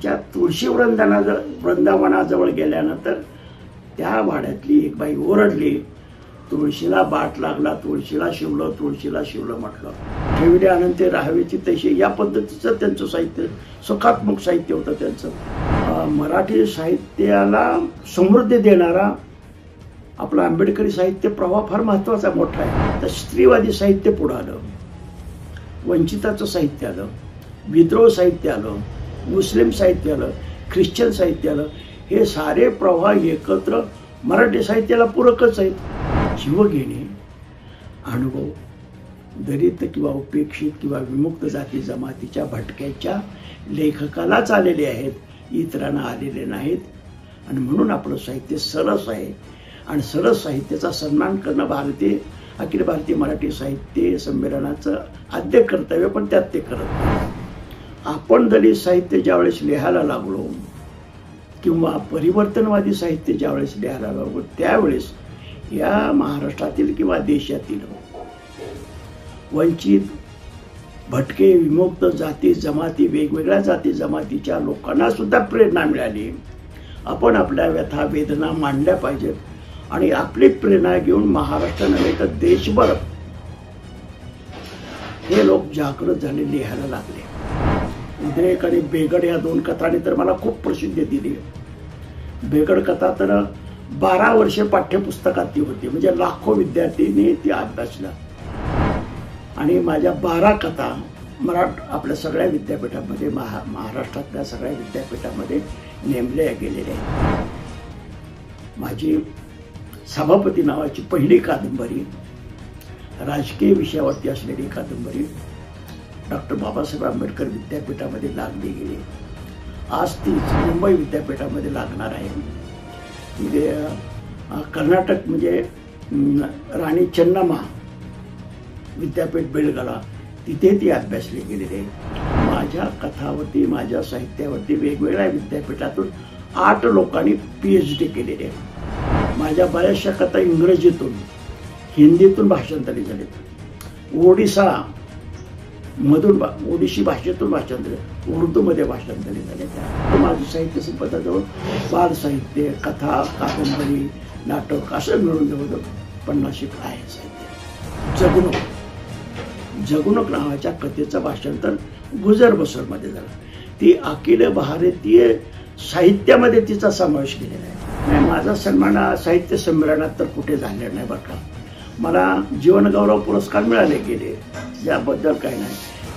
आमच्या तुळशी वृंदावनाजवळ गेल्यानंतर त्या वाड्यातली एक बाई ओरडली, तुळशीला बाट लागला, तुळशीला शिवलं म्हटलं. ठेवले अनंत राहावेची तशी या पद्धतीचं त्यांचं साहित्य सकारात्मक साहित्य होतं त्यांचं. मराठी साहित्याला समृद्धी देणारा आपला आंबेडकरी साहित्य प्रवाह फार महत्वाचा मोठा आहे. तर स्त्रीवादी साहित्य पुढं आलं, वंचिताचं साहित्य आलं, विद्रोह साहित्य आलं, मुस्लिम साहित्य आलं, ख्रिश्चन साहित्य आलं. हे सारे प्रवाह एकत्र मराठी साहित्याला पूरकच आहेत. जीव घेणे, अनुभव, दलित किंवा उपेक्षित किंवा विमुक्त जाती जमातीच्या भटक्याच्या लेखकालाच आलेले आहेत, इतरांना आलेले नाहीत. आणि म्हणून आपलं साहित्य सरस आहे आणि सरस साहित्याचा सन्मान करणं अखिल भारतीय मराठी साहित्य संमेलनाचं आद्य कर्तव्य, पण त्यात ते करत नाही. आपण दलित साहित्य ज्यावेळेस लिहायला लागलो किंवा परिवर्तनवादी साहित्य ज्यावेळेस लिहायला लागलो त्यावेळेस या महाराष्ट्रातील किंवा देशातील वंचित, भटके, विमुक्त जाती जमाती, वेगवेगळ्या जाती जमातीच्या लोकांना सुद्धा प्रेरणा मिळाली. आपण आपल्या व्यथा वेदना मांडल्या पाहिजेत आणि आपली प्रेरणा घेऊन महाराष्ट्र नव्हे तर देशभर हे लोक जागृत झाले, लिहायला लागले. उद्रेक आणि बेगड या दोन कथांनी तर मला खूप प्रसिद्धी दिली. बेगड कथा तर 12 वर्षे पाठ्यपुस्तकात ती होती, म्हणजे लाखो विद्यार्थ्यांनी ती अभ्यासल्या. आणि माझ्या 12 कथा आपल्या सगळ्या विद्यापीठामध्ये महाराष्ट्रातल्या सगळ्या विद्यापीठामध्ये नेमल्या गेलेल्या आहेत. माझी सभापती नावाची पहिली कादंबरी, राजकीय विषयावरती असलेली कादंबरी डॉक्टर बाबासाहेब आंबेडकर विद्यापीठामध्ये लागली गेली. आज ती मुंबई विद्यापीठामध्ये लागणार आहे. म्हणजे कर्नाटक म्हणजे राणी चेन्नम्मा विद्यापीठ बेळगाला, तिथे ती अभ्यासली गेलेली आहे. माझ्या कथावरती, माझ्या साहित्यावरती वेगवेगळ्या विद्यापीठातून 8 लोकांनी PhD केलेली आहे. माझ्या बऱ्याचशा कथा इंग्रजीतून, हिंदीतून भाषांतरित झालेत, ओडिशी भाषेतून भाषांतरित, उर्दूमध्ये भाषांतरित झाले. माझं साहित्य संपदा जवळ बाल साहित्य, कथा, कादंबरी, नाटक असं मिळून जवळ 50 आहे साहित्य. जगणूक नावाच्या कथेचं भाषांतर गुजर बसरमध्ये झालं. ती अखिल भारतीय साहित्यामध्ये तिचा समावेश केलेला आहे. माझा सन्मान साहित्य संमेलनात तर कुठे झालेला नाही बरं का. मला जीवनगौरव पुरस्कार मिळाले गेले, याबद्दल काही नाही.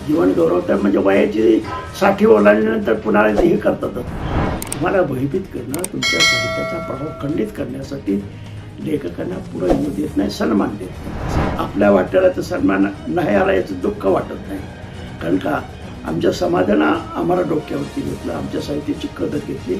जीवनगौरव तर म्हणजे वयाची 60 ओलांडल्यानंतर पुन्हा हे करतात. तुम्हाला भयभीत करणं, तुमच्या साहित्याचा प्रभाव खंडित करण्यासाठी लेखकांना पुढे येऊ देत नाही, सन्मान देत नाही. आपल्या वाट्याला तर सन्मान नाही आला याचं दुःख वाटत नाही. कारण का आमच्या समाजानं आम्हाला डोक्यावरती घेतलं, आमच्या साहित्याची कदर घेतली.